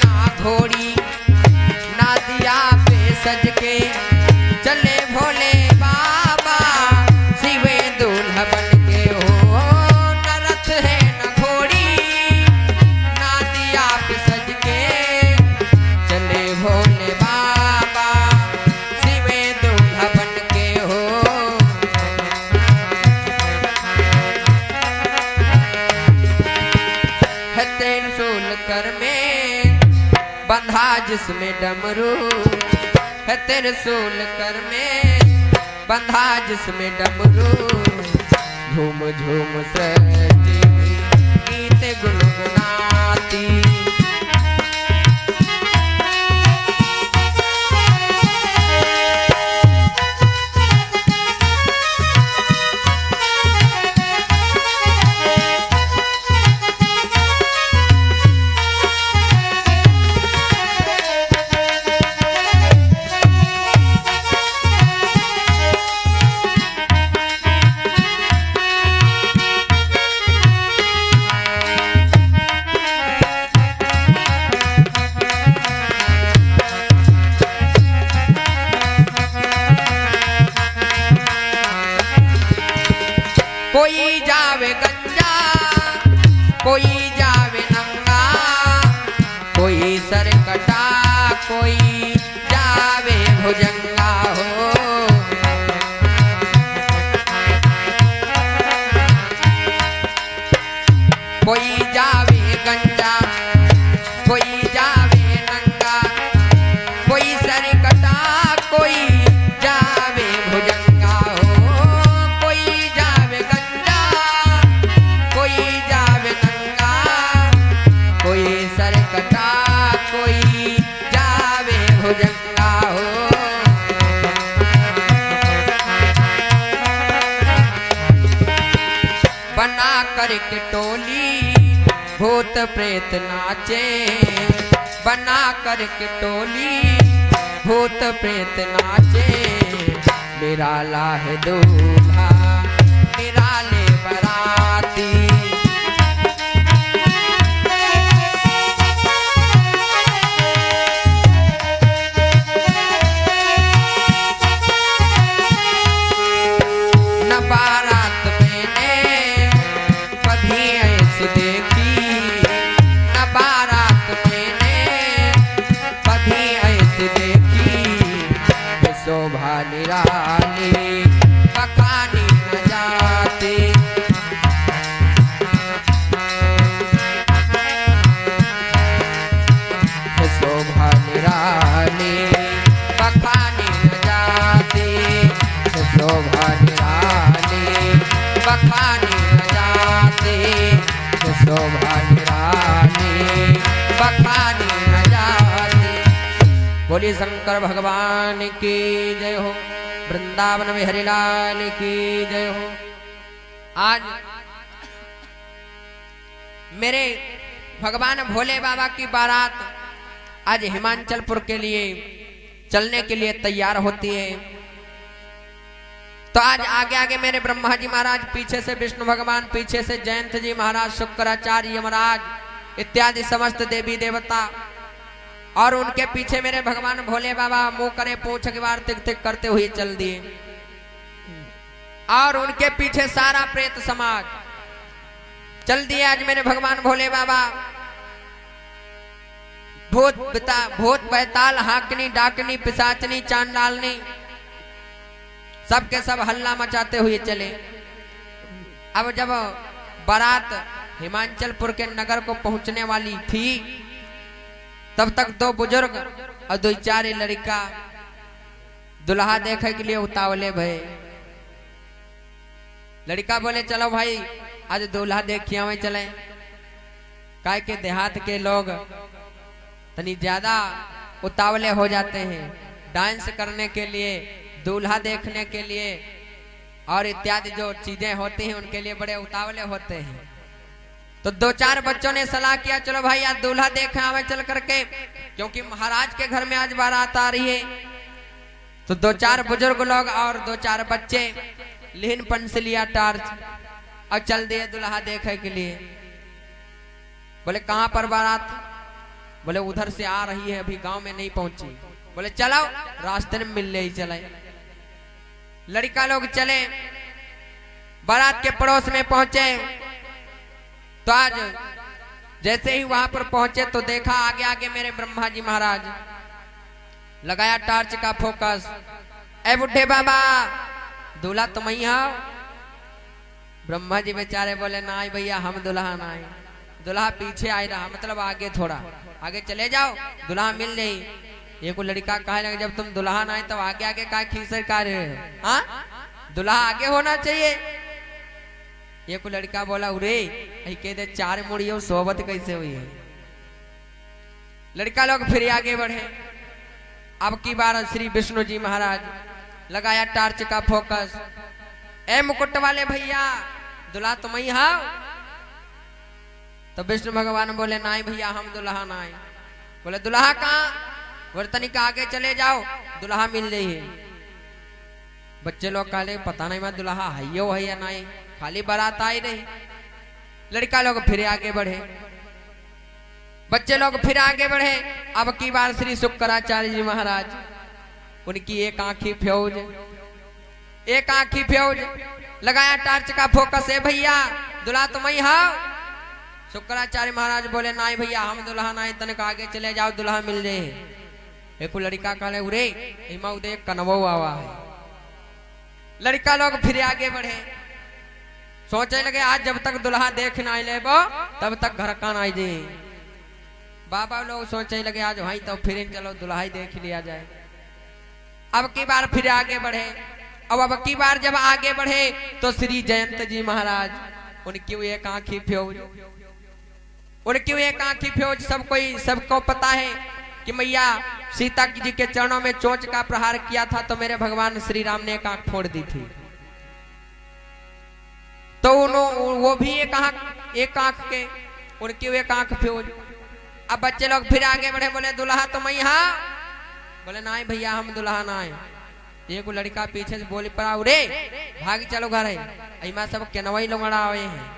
ना घोड़ी ना दिया पे सज के चले भोले बाबा शिवे दूल्हा बन के हो। न रथ है न घोड़ी ना दिया पे सज के चले भोले बाबा शिवे दूल्हा बन के हो। है त्रिशूल कर में बंधा जिसमें डमरू है त्रिशूल कर में बंधा जिसमें डमरू झूम झूम सृष्टि गीत गुनगुनाती। कोई जावे गंजा कोई जावे नंगा कोई सर कटा कोई जावे भुजंगा हो। कोई जावे गंजा कोई जावे नंगा कोई सर कटा कोई जावे भुजंगा हो। कोई जावे गंजा कोई जावे नंगा कोई सर कटा कोई जावे भुजंगा हो। बना करके टोली भूत प्रेत नाचे बना करके टोली भूत प्रेत नाचे। निराला है दूल्हा निराले बराती। न बारात मैंने कभी ऐसी देखी न बारात मैंने कभी ऐसी देखी। ये शोभा निराली बखानी न जाती। ये शोभा निराली बखानी न जाती। ये शोभा निराली बखानी न जाती। ये शोभा निराली बखानी न जाती। बोली शंकर भगवान की जय हो। वृंदावन में हरिलाल की जय हो। आज मेरे भगवान भोले बाबा की बारात आज हिमाचलपुर के लिए चलने के लिए तैयार होती है। तो आज आगे आगे मेरे ब्रह्मा जी महाराज पीछे से विष्णु भगवान पीछे से जयंत जी महाराज शुक्राचार्य यमराज इत्यादि समस्त देवी देवता और उनके पीछे मेरे भगवान भोले बाबा मुंह करे पूछ के बार तिक तिक करते हुए चल दिए। और उनके पीछे सारा प्रेत समाज चल दिए। आज मेरे भगवान भोले बाबा भूत बैताल हाकनी डाकनी पिशाचनी चांडालनी सबके सब हल्ला मचाते हुए चले। अब जब बारात हिमाचलपुर के नगर को पहुंचने वाली थी तब तक दो बुजुर्ग और दो चारे लड़का दुल्हा देखे के लिए उतावले भये। लड़का बोले चलो भाई आज दूल्हा देखिए हमें चले। काय के देहात के लोग तनी ज्यादा उतावले हो जाते हैं डांस करने के लिए दूल्हा देखने के लिए और इत्यादि जो चीजें होती हैं उनके लिए बड़े उतावले होते हैं। तो दो चार बच्चों ने सलाह किया चलो भाई आज दूल्हा देखे हमें चल करके क्योंकि महाराज के घर में आज बारात आ रही है। तो दो चार बुजुर्ग लोग और दो चार बच्चे लीन पंच लिया टार्च और चल दिए दूल्हा देखे के लिए। बोले कहां पर बारात? बोले उधर से आ रही है, अभी गांव में नहीं पहुंची। बोले चलाओ, रास्ते में मिलने ही चले। लड़का लोग चले, बारात के पड़ोस में पहुंचे। तो आज जैसे ही वहां पर पहुंचे तो देखा आगे आगे मेरे ब्रह्मा जी महाराज, लगाया टार्च का फोकस। ए बुढ़े बाबा, दूल्हा तुम ही हो? ब्रह्मा जी बेचारे बोले ना भैया, हम दुल्हा ना आए। दुल्हा पीछे आ रहा, मतलब आगे, थोड़ा आगे चले जाओ, दुल्हा मिल गई। ये को लड़का कहे लगे, जब तुम दुल्हा ना आए तब आगे आगे का खींचर का रहे हो? हाँ, दुल्हा आगे होना चाहिए। ये को लड़का बोला, उरे कह दे 4 मुड़ियों सोबत कैसे हुई है। लड़का लोग फिर आगे बढ़े। अब की बार श्री विष्णु जी महाराज, लगाया टार्च का फोकस। ए मुकुट वाले भैया, दुल्हा तुम ही हो? तो विष्णु भगवान बोले नहीं भैया, हम दुल्हा ना आए। बोले दुल्हा कहाँ? बोले तनिक आगे चले जाओ, दुल्हा मिल रही है। बच्चे लोग कहले पता नहीं मैं दुल्हा है या नहीं, खाली बारात आई रही। लड़का लोग फिर आगे बढ़े, बच्चे लोग फिर आगे बढ़े। अब की बार श्री शुक्राचार्य जी महाराज, उनकी एक आंखी फ्यूज, एक आंखी फ्यूज, लगाया टार्च का फोकस। है भैया, दुल्हा तुम ही हो? शुक्राचार्य महाराज बोले नहीं भैया, हम दुल्हा नहीं, तनिक आगे चले जाओ, दुल्हा मिल जाए। एक लड़का कहले, उरे हिमा उदय कनवो आवा है। लड़का लोग फिर आगे बढ़े, सोचे लगे आज जब तक दुल्हा देख ना ले तब तक घर का ना जे। बाबा लोग सोचे लगे आज भाई तो फिर चलो दुल्हा ही देख लिया जाए। अब की बार फिर आगे बढ़े। अब की बार जब आगे बढ़े तो श्री जयंत जी महाराज, उनकी एक आंखी फ्यूज, उनकी एक आंखी फ्यूज। सबको पता है कि मैया सीता जी के चरणों में चोंच का प्रहार किया था तो मेरे भगवान श्री राम ने एक आंख फोड़ दी थी। तो वो भी एक आंख के, उनकी एक आंख फ्यूज। अब बच्चे लोग फिर आगे बढ़े, बोले दुल्हा तुम यहाँ? बोले नहीं भैया, हम दुल्हा ना आए। एक लड़का पीछे से बोली पड़ा, उरे भाग चलो घर है, अमा सब केनवाई लोगड़ा हुए हैं।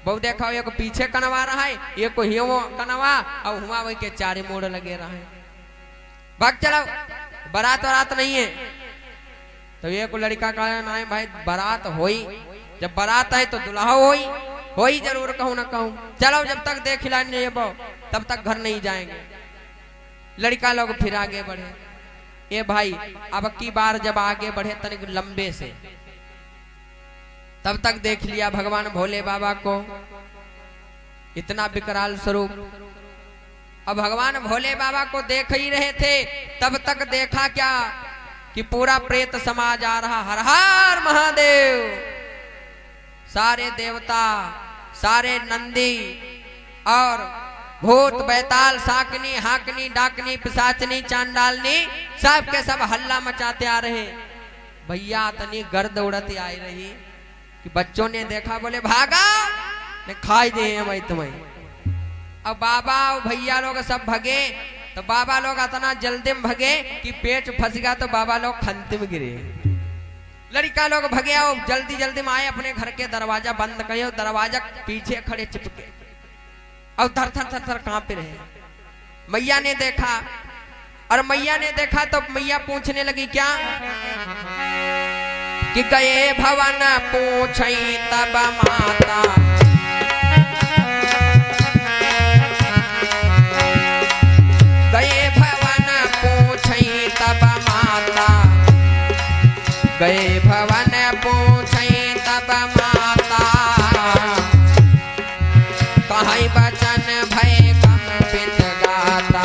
बहु देखा, एक पीछे कनवा रहा है, एक को हियो कनवा, और हुआ वही के 4 मोड़ लगे रहा है। भाग चलो, बारात वरात नहीं है। तो एक लड़का कहा नहीं भाई, बारात होई, जब बारात है तो दुल्हा होई जरूर, कहूं ना कहूं। चलो जब तक देख लाने तब तक घर नहीं जाएंगे। लड़का लोग फिर आगे बढ़े। ये भाई अब की बार जब आगे बढ़े तनिक लंबे से, तब तक देख लिया भगवान भोले बाबा को, इतना विकराल स्वरूप। अब भगवान भोले बाबा को देख ही रहे थे, तब तक देखा क्या कि पूरा प्रेत समाज आ रहा। हर हर महादेव। सारे देवता, सारे नंदी और भूत, बैताल, साकनी, हाकनी, डाकनी, पिशाचनी, चांडालनी, सब के सब हल्ला मचाते आ रहे। भैया इतनी गर्द उड़ती आई रही कि बच्चों ने देखा, बोले भागा, ने खाई दे भाई तुम्हें। अब बाबा और भैया लोग सब भगे। तो बाबा लोग इतना जल्दी में भगे कि पेट फंस गया, तो बाबा लोग खंत में गिरे। लड़का लोग भगे और जल्दी जल्दी में आए, अपने घर के दरवाजा बंद करे, दरवाजा पीछे खड़े चिपके और थर थर थर थर कांपे रहे। मैया ने देखा, और मैया ने देखा तो मैया पूछने लगी क्या कि गए भवन पूछई तब माता, गए भवन पूछई तब माता, गए भवन पूछई तब माता, कहीं बचन भय कंपित गाता।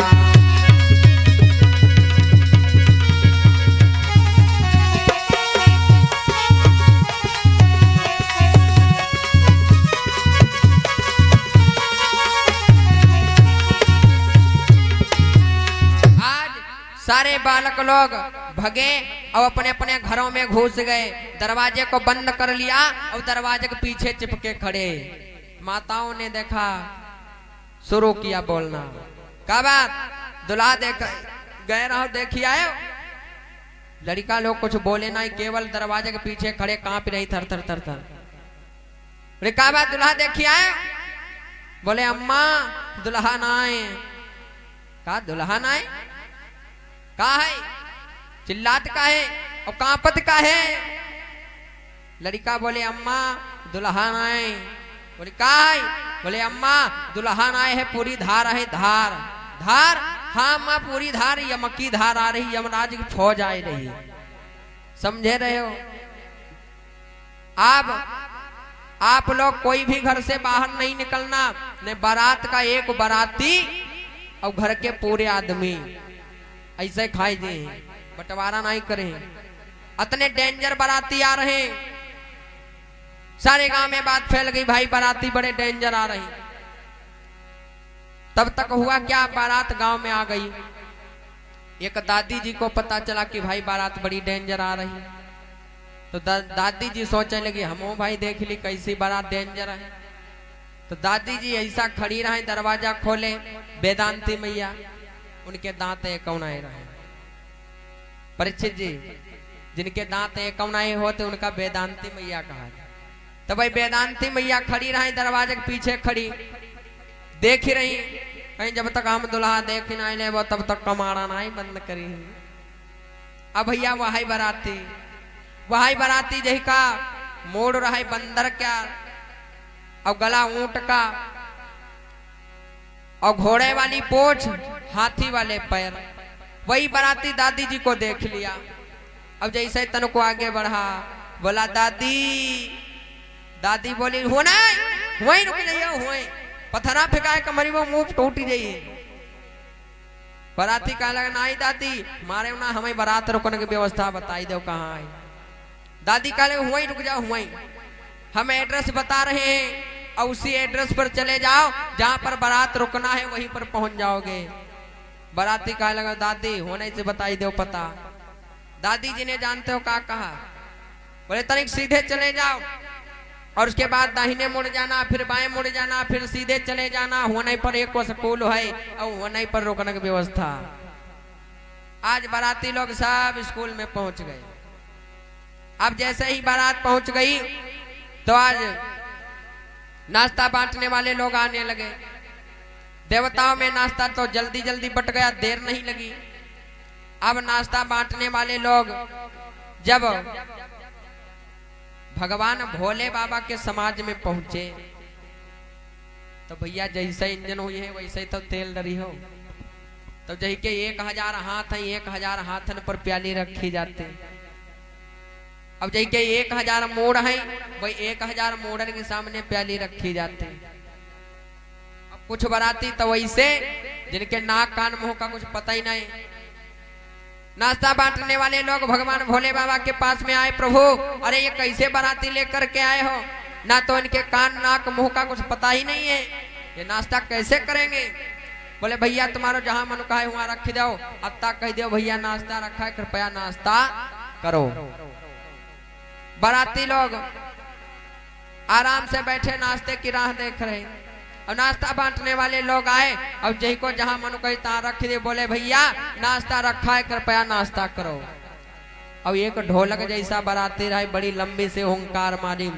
सारे बालक लोग भगे और अपने अपने घरों में घुस गए, दरवाजे को बंद कर लिया और दरवाजे के पीछे चिपके खड़े। माताओं ने देखा, शुरू किया बोलना, क्या बात, दुल्हा देख गए रहो, देखी आए। लड़का लोग कुछ बोले नहीं, केवल दरवाजे के पीछे खड़े कांप रही, थर थर थर थर। क्या बात, दुल्हा देखी आए? बोले अम्मा दुल्हा ना आए। का दुल्हन आए, का है चिल्लात का है और कांपत का है। लड़का बोले अम्मा दुल्हन आए। बोले का है? बोले अम्मा दुल्हन आए है, पूरी धार है, धार धार। हाँ अम्मा पूरी धार, यमकी धार आ रही, यमराज की फौज आ रही। समझे रहे हो? आप लोग कोई भी घर से बाहर नहीं निकलना, न बारात का एक बाराती और घर के पूरे आदमी ऐसे खाई दे, बंटवारा नहीं करें। इतने डेंजर बाराती आ रहे हैं, सारे गांव में बात फैल गई भाई बाराती बड़े डेंजर आ रही। तब तक हुआ क्या, बारात गांव में आ गई। एक दादी जी को पता चला कि भाई बारात बड़ी डेंजर आ रही, तो दादी जी सोचने लगी हम भाई देख ली कैसी बारात डेंजर है। तो दादी जी ऐसा खड़ी रहे, दरवाजा खोले, वेदांती मैया उनके दांत कौनाए रहे। परीक्षित जी जिनके दांत कौनाए होते उनका वेदांती मैया कहा। तो भाई वेदांती मैया खड़ी रही, दरवाजे के पीछे खड़ी देख ही रही, कहीं जब तक हम दुल्हा देख ना ले वो तब तक कमाड़ा ना ही बंद करी। अब भैया वही बराती जही का मोड़ रहा है बंदर क्या, और गला ऊंट का, और घोड़े वाली पोछ, हाथी वाले पैर। वही बराती दादी जी को देख लिया। अब जैसे तन को आगे बढ़ा, बोला दादी बोली हो नहीं, वही रुक जाइए, हुए पत्थरा फेंकाए कमरी वो मुंह टूट जाइए। बराती कहा लगा नहीं दादी मारे ना, हमें बारात रुकने की व्यवस्था बताई दो कहाँ है। दादी कहा लगा हुआ रुक जाओ, हुआ हम एड्रेस बता रहे हैं और उसी एड्रेस पर चले जाओ, जहां पर बारात रुकना है वहीं पर पहुंच जाओगे। बाराती कहा लगा दादी होने से बताई दो पता। दादी जी ने जानते हो क्या कहा? बोले तनिक सीधे चले जाओ और उसके बाद दाहिने मुड़ जाना, फिर बाएं मुड़ जाना, फिर सीधे चले जाना, होने पर एक स्कूल है और होने पर रुकने की व्यवस्था। आज बाराती लोग सब स्कूल में पहुंच गए। अब जैसे ही बारात पहुंच गई तो आज नाश्ता बांटने वाले लोग आने लगे। देवताओं में नाश्ता तो जल्दी जल्दी बट गया, देर नहीं लगी। अब नाश्ता बांटने वाले लोग जब भगवान भोले बाबा के समाज में पहुंचे तो भैया जैसे इंजन हुई है वैसे ही तो तेल डरी हो। तो जही के 1000 हाथ है, 1000 हाथन पर प्याली रखी जाती। अब जही के 1000 मोड़ है, वही 1000 मोड़न के सामने प्याली रखी जाती। अब कुछ बाराती तो वैसे जिनके नाक कान मुंह का कुछ पता ही नहीं। नाश्ता बांटने वाले लोग भगवान भोले बाबा के पास में आए, प्रभु अरे ये कैसे बाराती लेकर के आए हो, ना तो इनके कान नाक मुंह का कुछ पता ही नहीं है, ये नाश्ता कैसे करेंगे? बोले भैया तुम्हारा जहां मन का है वहां रख दो। अत्ता कह दो भैया नाश्ता रखा है, कृपया नाश्ता करो। बाराती लोग आराम से बैठे नाश्ते की राह देख रहे। और नाश्ता बांटने वाले लोग आए और जही को जहां मन कही तहां रख दे। बोले भैया नाश्ता रखा है, कृपया नाश्ता करो। और एक ढोलक जैसा बाराती रहा, बड़ी लंबी से हुंकार मारी,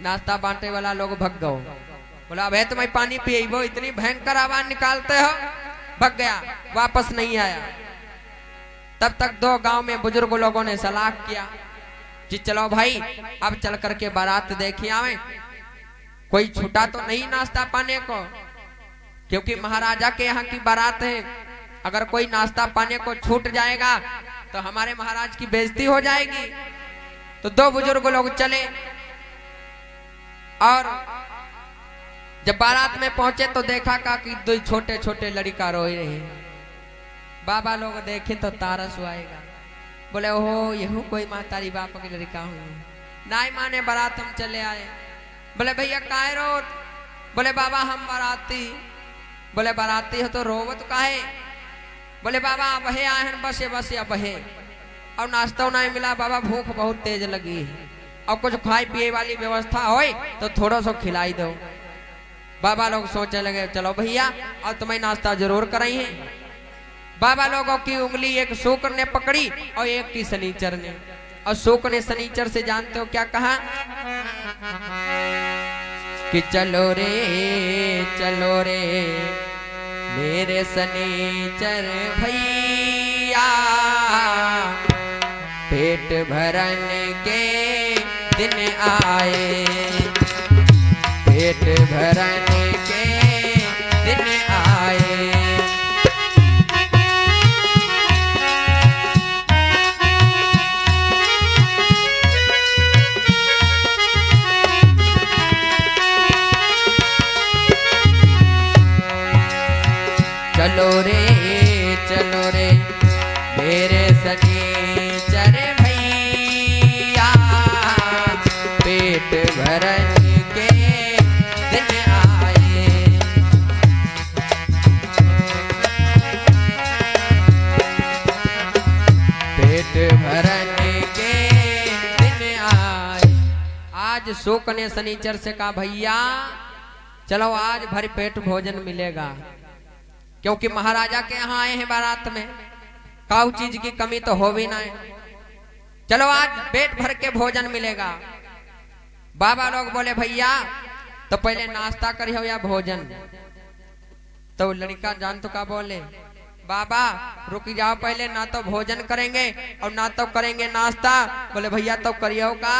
नाश्ता बांटने वाला लोग भग गए। बोला अब तुम्हें पानी पिए, वो इतनी भयंकर आवाज निकालते हो, भग गया, वापस नहीं आया। तब तक 2 गांव में बुजुर्ग लोगों ने सलाह किया कि चलो भाई अब चल करके बारात देखिए आवे, कोई छूटा तो नहीं नाश्ता पाने को, क्योंकि महाराजा के यहाँ की बारात है, अगर कोई नाश्ता पाने को छूट जाएगा तो हमारे महाराज की बेइज्जती हो जाएगी। तो 2 बुजुर्ग लोग चले और जब बारात में पहुंचे तो देखा कि 2 छोटे छोटे लड़का रोए रहे। बाबा लोग देखे तो तारस आएगा। बोले ओहो यहू कोई महतारी बाप के लड़का हूँ, नाई माने बारात हम चले आए। बोले भैया काहे रो? बोले बाबा हम बाराती। बोले बाराती हो तो रोवत काहे? बोले बाबा बहे आए हैं, बस या बहे, और नाश्ता नहीं मिला बाबा, भूख बहुत तेज लगी है, और कुछ खाए पिए वाली व्यवस्था हो तो थोड़ा सा खिलाई दो। बाबा लोग सोचने लगे चलो भैया और तुम्हें नाश्ता जरूर कराई है। बाबा लोगों की उंगली एक शुक्र ने पकड़ी और एक की शनिचर ने, और शुक्र ने शनिचर से जानते हो क्या कहा कि चलो रे मेरे शनिचर भैया पेट भरन के दिन आए, पेट भरन के दिन आए। चलो रे मेरे शनिचर भैया पेट भरन के दिन आए। पेट भरन के दिन आए। आज शोक ने शनिचर से कहा भैया चलो आज भर पेट भोजन मिलेगा, क्योंकि महाराजा के यहाँ आए हैं बारात में, काऊ चीज की कमी तो हो भी ना है। चलो आज पेट भर के भोजन मिलेगा। बाबा लोग बोले भैया तो पहले नाश्ता करियो या भोजन। तो लड़का जान तो का बोले बाबा रुक जाओ, पहले ना तो भोजन करेंगे और ना तो करेंगे नाश्ता। बोले भैया तो करियो का?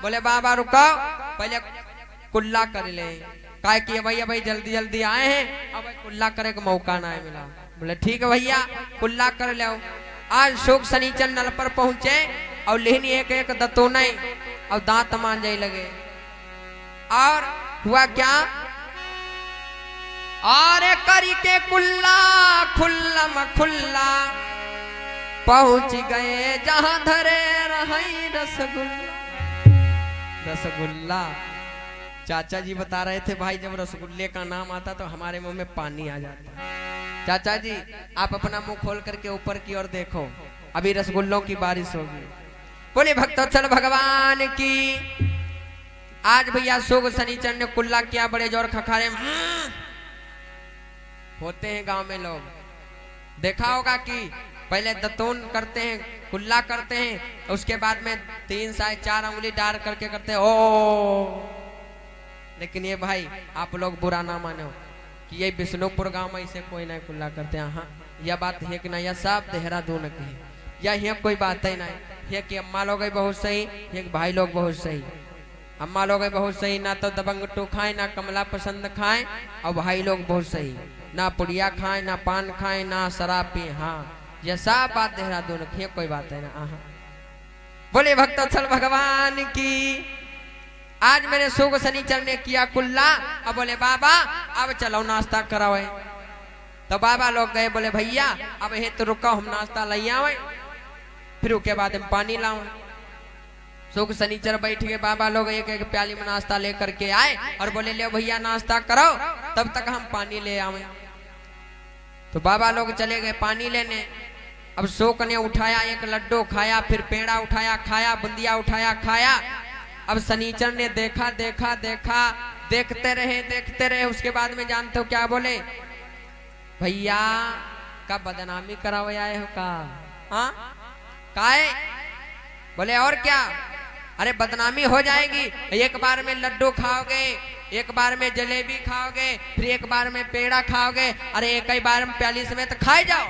बोले बाबा रुको पहले कुल्ला कर ले। काय किए भैया भाई जल्दी जल्दी आए हैं, अब कुल्ला करे का मौका ना मिला। बोले ठीक है भैया कुल्ला कर ले। आज शोक शनिचर नल पर पहुंचे और लेहनी एक एक दतोने और दांत मांजे लगे। और हुआ क्या? और करी के कुल्ला खुल्लम खुल्ला पहुंच गए जहां धरे रही रसगुल्ला। रसगुल्ला चाचा जी बता रहे थे भाई जब रसगुल्ले का नाम आता तो हमारे मुंह में पानी आ जाता। चाचा जी आप अपना मुंह खोल करके ऊपर की ओर देखो, अभी रसगुल्लों की बारिश होगी। बोले भक्तोत्सल भगवान की। आज भैया शोक शनिचर ने कुल्ला किया, बड़े जोर खखारे होते हैं गांव में लोग। देखा होगा कि पहले दतून करते हैं, कुल्ला करते हैं, उसके बाद में 3 से 4 उंगली डाल करके करते हैं ओ। लेकिन ये भाई आप लोग बुरा ना मानो कि ये विष्णुपुर गांव में इसे कोई नहीं कुल्ला करते। हाँ यह बात है कि ना, यह सब देहरादून की है, यह कोई बात ही नहीं है कि अम्मा लोग बहुत सही, एक भाई लोग बहुत सही। अम्मा लोग बहुत सही, ना तो दबंग टू खाए ना कमला पसंद खाए, और भाई लोग बहुत सही, ना पुड़िया खाए ना पान खाए ना शराब पिए। हाँ यह सब बात देहरादून की है, कोई बात है ना। बोले भक्तोत्सल भगवान की। आज मेरे शोक शनिचर ने किया कुल्ला, अब बोले बाबा अब चलो नाश्ता कराओ। तो बाबा लोग गए, बोले भैया अब हे तो रुको हम नाश्ता ले आवे, फिर उसके बाद हम पानी लाओ। शोक शनिचर बैठ गए, बाबा लोग एक एक प्याली में नाश्ता लेकर के आए और बोले ले भैया नाश्ता करो तब तक हम पानी ले आवे। तो बाबा लोग चले गए पानी लेने। अब शोक ने उठाया एक लड्डू खाया, फिर पेड़ा उठाया खाया, बुंदिया उठाया खाया। अब शनिचर ने देखा देखा देखा, देखते रहे। उसके बाद में जानते हो क्या बोले? भैया का बदनामी करावे आए हो का? हाँ काहे? बोले और क्या? अरे बदनामी हो जाएगी, एक बार में लड्डू खाओगे, एक बार में जलेबी खाओगे, फिर एक बार में पेड़ा खाओगे, अरे एक ही बार में प्याली समेत खाए जाओ।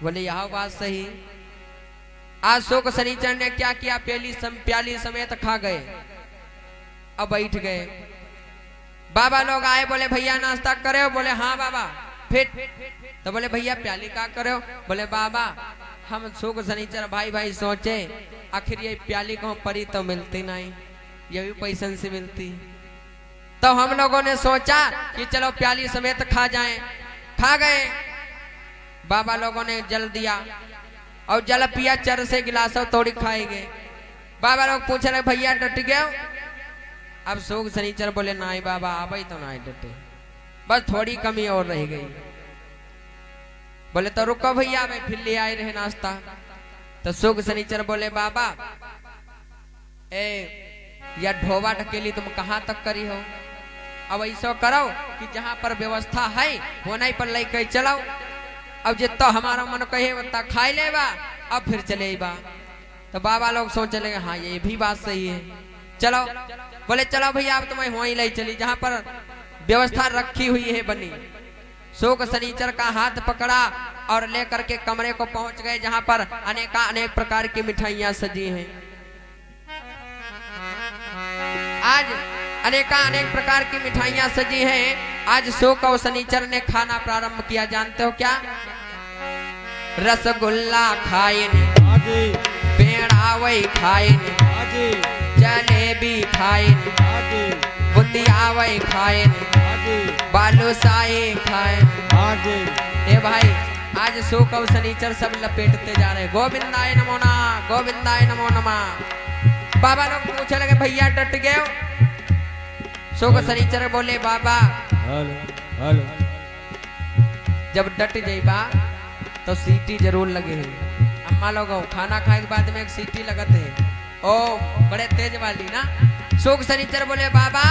बोले यह बात सही। आज शोक शनिचर ने क्या किया? प्याली समेत खा गए। अब बैठ गए, बाबा लोग आए, बोले भैया नाश्ता करे हो? बोले हाँ बाबा। फिर तो बोले भैया प्याली का करे हो? बोले बाबा हम शोक शनिचर भाई भाई सोचे आखिर ये प्याली को परी तो मिलती नहीं, ये भी पैसन से मिलती, तो हम लोगों ने सोचा कि चलो प्याली समेत खा जाएं। खा गए। बाबा लोगों ने जल दिया और जल पिया, चर से गिलासों तोड़ी खाएंगे। बाबा लोग पूछ रहे भैया डट गए? अब शोक शनिचर बोले नहीं बाबा अब तो नहीं डटे, बस थोड़ी कमी और रह गई। बोले तो रुको भैया मैं फिर ले आए रहे नाश्ता। तो शोक शनिचर बोले बाबा या ढोबा ढकेली तुम कहाँ तक करी हो? अब ऐसा करो कि जहाँ पर व्यवस्था है होने पर लेके चलाओ, अब जितना हमारा मन कहे उतना खाई लेबा, अब फिर चले बा। तो बाबा लोग सोचने लगे हाँ ये भी बात सही है, चलो। बोले चलो भैया अब तुम्हें वहीं ले चली जहाँ पर व्यवस्था रखी हुई है बनी। शोक शनिचर का हाथ पकड़ा और लेकर के कमरे को पहुंच गए जहां पर अनेक प्रकार की मिठाइयां सजी हैं। आज अनेक प्रकार की मिठाइयां सजी हैं। आज शोक और शनिचर ने खाना प्रारंभ किया। जानते हो क्या? रसगुल्ला खाइन, पेड़ा वही खाइन, जलेबी खाइन, बुंदिया वही खाइन, बालूशाही खाइन। ए भाई, आज शोक और शनिचर सब लपेटते जा रहे। गोविंदाय नमो नमः, गोविंदाय नमो नमः। बाबा लोग पूछने लगे, भैया डट गए? शोक शनिचर बोले, बाबा जब डट जाइबा तो सीटी जरूर लगे है। अम्मा लोग खाना खाए के बाद में एक सीटी लगत है, ओ बड़े तेज वाली ना। शोक शनिचर बोले, बाबा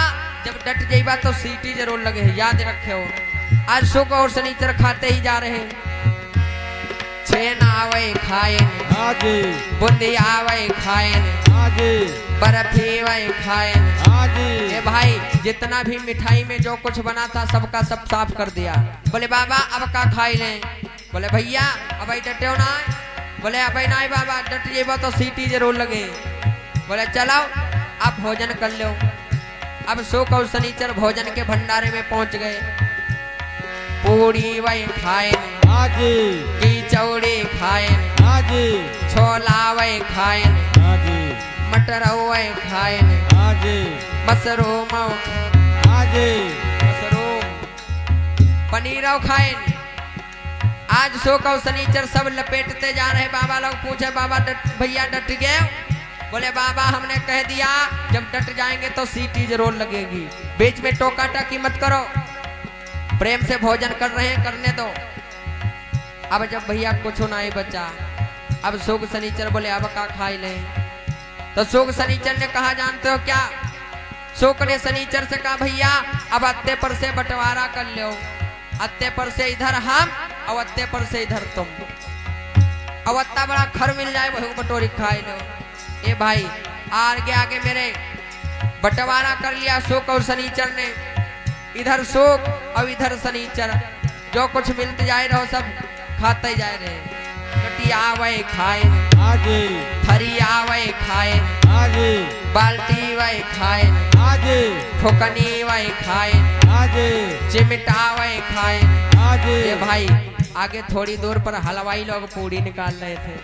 जब डट जाइबा तो सीटी जरूर लगे है, याद रखे हो। आज शोक और शनिचर खाते ही जा रहे हैं। छेना वही खाएन, बुंदिया वही खाएन, बर्फी वही खाएन। ये भाई जितना भी मिठाई में जो कुछ बना था सबका सब साफ कर दिया। बोले, बाबा अब का खाई लें? बोले, भैया अब डटे हो ना? बोले, अब ना बाबा, डट जेबा तो सीटी जरूर लगे। बोले, चलो आप भोजन कर लो। अब शोक और शनिचर भोजन के भंडारे में पहुंच गए। पूड़ी वही खाएन, कचौड़ी खाएन, छोला वही खाएन, मटर वही खाएन, मशरूम पनीर खाएन। आज शोक और शनिचर सब लपेटते जा रहे। बाबा लोग पूछे, बाबा भैया डट गए? बोले, बाबा हमने कह दिया जब डट जाएंगे तो सीटी जरूर लगेगी। बीच में टोका टाकी मत करो, प्रेम से भोजन कर रहे हैं, करने दो। अब जब भैया कुछ नहीं बचा, अब शोक शनिचर बोले, अब का खाई ले? तो शोक शनिचर ने कहा, जानते हो क्या? शोक ने शनिचर से कहा, भैया अब अत्ते पर से बंटवारा कर लो। अत्ते पर से इधर हम और अत्ते पर से इधर तुम। अब अत्ता बड़ा खर मिल जाए वही बटोरी खाई लो। ए भाई, आगे आगे मेरे बंटवारा कर लिया शोक और शनिचर ने। इधर शोक और इधर शनिचर, जो कुछ मिलते जाए रहो सब खाते जाए रहे। कटिया वही खाएन, थरिया वही खाएन, बाल्टी वही खाएन, फुकनी वही खाएन, चिमटा वही खाएन। ये भाई आगे थोड़ी दूर पर हलवाई लोग पूड़ी निकाल रहे थे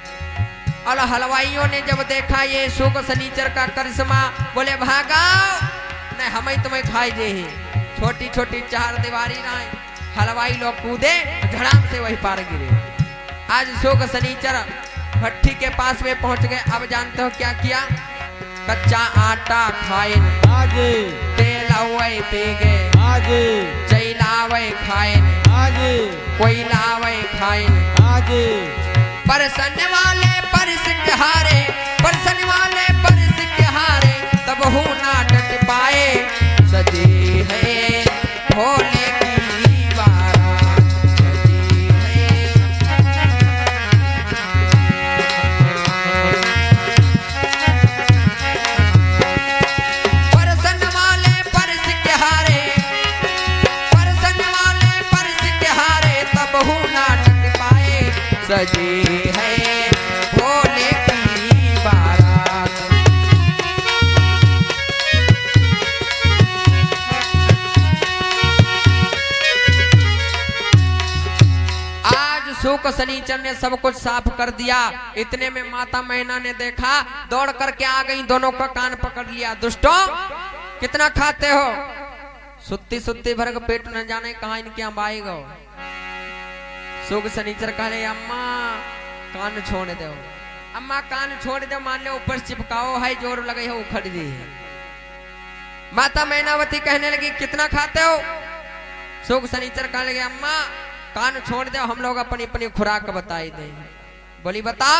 और हलवाइयों ने जब देखा ये शोक शनिचर का करिश्मा, बोले, भागाओ नहीं, हमें तुम्हें खाई जे ही। छोटी छोटी चार दीवारी ना, हलवाई लोग कूदे, धड़ाम से वही पार गिरे। आज शोक शनिचर भट्टी के पास में पहुंच गए। अब जानते हो क्या किया? कच्चा आटा खाएन, तेल वही पी गए, चैला वही खाएन, कोयला वही खाएन। परसन वाले परस के हारे, परसन वाले परस के हारे, तब हूँ ना डट पाए। सजी है भोले की बारात, सजी है। परसन वाले परस के हारे, परसन वाले परस के हारे, तब हूँ ना डट पाए। सजी है भोले की बारात। शोक शनिचर ने सब कुछ साफ कर दिया। इतने में माता मैना ने देखा, दौड़ करके आ गई, दोनों का कान पकड़ लिया। दुष्टों, कितना खाते हो? सुत्ती सुत्ती भर का पेट न जाने कहा इनके हम आएगा। शोक शनिचर कहले, अम्मा कान छोड़ दो, अम्मा कान छोड़ दो, मान लो ऊपर चिपकाओ है, जोर लगे हो उखड़ दी। माता मैनावती कहने लगी, कितना खाते हो? शोक शनिचर कहने लगे, अम्मा कान छोड़ दो, हम लोग अपनी अपनी खुराक बताई दे। बोली, बता।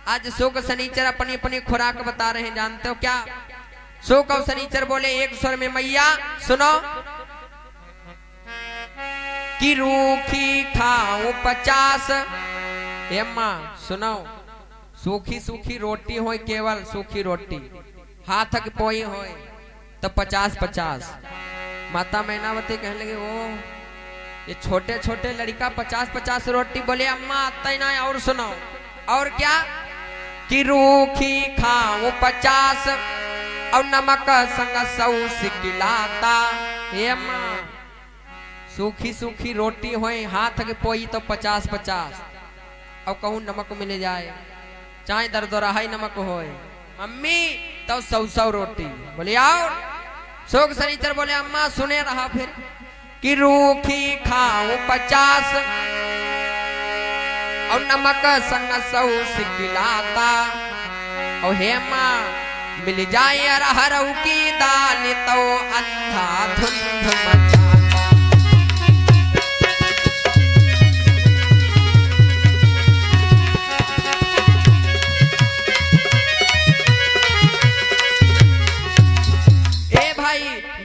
आज शोक शनिचर अपनी अपनी खुराक बता रहे हैं। जानते हो क्या? शोक और शनिचर बोले एक स्वर में, मैया सुनो कि रूखी खाऊं 50। अम्मा सुनो, सूखी सूखी रोटी हो, केवल सूखी रोटी, हाथ की पोई हो तो 50-50। माता मैनावती कहने लगे, ओ ये छोटे छोटे लड़का 50-50 रोटी बोले अम्मा तैना और सुनाओ और क्या कि रूखी खाऊं 50 और नमक संग 100 सिकिलाता। हे अम्मा सूखी सूखी रोटी होए हाथ के पोई तो 50-50 और कहूं नमक मिल जाए चाहे दरदोराही नमक होए मम्मी तो 100 रोटी बोले आओ। शोक शनिचर बोले अम्मा सुने रहा फिर कि रूखी खाऊं 50 और नमक संग 100 सिकिलाता। और हे अम्मा मिल जाए अरहर की दाल तो अंधा धुंध मचाता।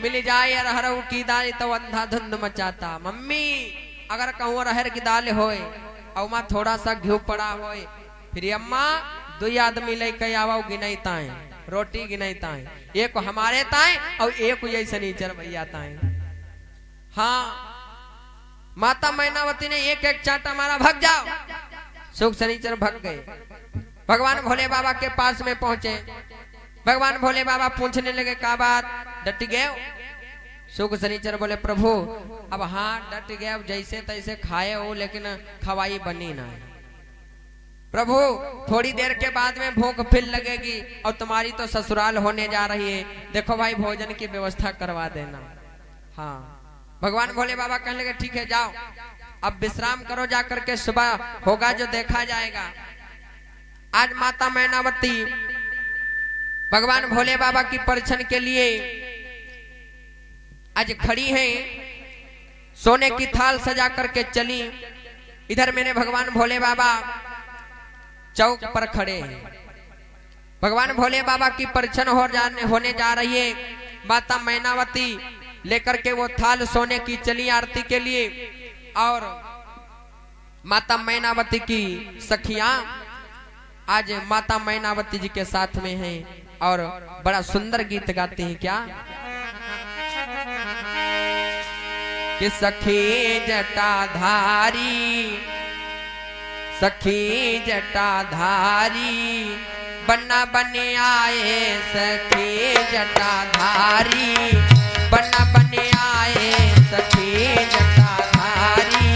मिल जाए अरहर की दाल तो अंधा धुंध मचाता। मम्मी अगर कहूँ अरहर की दाल होए और माँ थोड़ा सा घी पड़ा होए फिर अम्मा 2 आदमी लेके आओ गिनाई ताए रोटी गिनाई ताए एक हमारे ताए और एक ये शनिचर भैया ताए। हाँ माता मैनावती ने एक एक चाटा मारा भग जाओ। सुख शनिचर भग गए। भगवान भोले बाबा के पास में पहुंचे। भगवान भोले बाबा पूछने लगे का बात डट गए। सुख शनिचर बोले प्रभु अब हाँ डट गए जैसे तैसे खाए हो लेकिन खवाई बनी ना प्रभु। थोड़ी देर के बाद में भूख फिर लगेगी और तुम्हारी तो ससुराल होने जा रही है। देखो भाई भोजन की व्यवस्था करवा देना। हाँ भगवान भोले बाबा कहने लगे ठीक है जाओ अब विश्राम करो जाकर के सुबह होगा जो देखा जाएगा। आज माता मैनावती भगवान भोले बाबा की परीक्षण के लिए आज खड़ी है। सोने की थाल सजा करके चली। इधर मेरे भगवान भोले बाबा चौक पर खड़े हैं। भगवान भोले बाबा की परीक्षण होने जा रही है। माता मैनावती लेकर के वो थाल सोने की चली आरती के लिए और माता मैनावती की सखियां आज माता मैनावती जी के साथ में हैं और बड़ा सुंदर गीत गाते हैं। क्या कि सखी जटाधारी बन्ना बने आए सखी जटाधारी बन्ना बने आए सखी जटाधारी।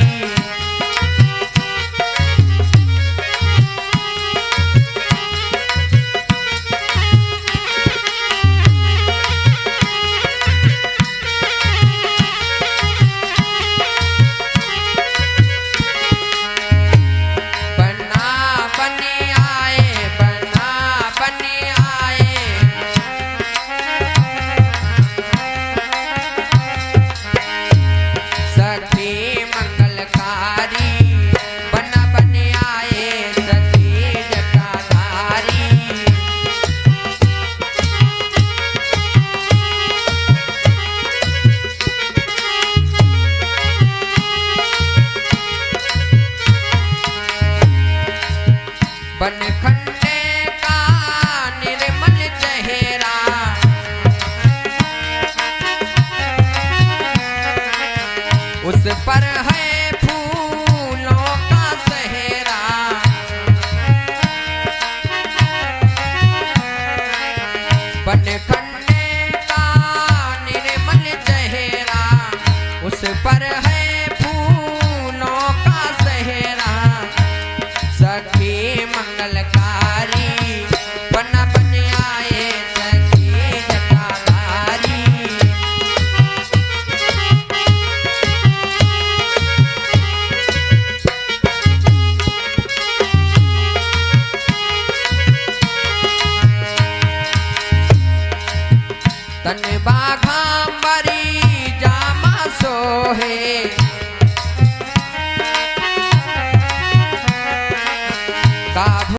बनखंडे का निर्मल चेहरा उस पर है फूलों का सेहरा। बनखंडे का निर्मल चेहरा उस पर है फूलों का सेहरा। सखी मंगलकारी बना बन आए सखी जटाधारी। तन बाघांबरी जामा सोहे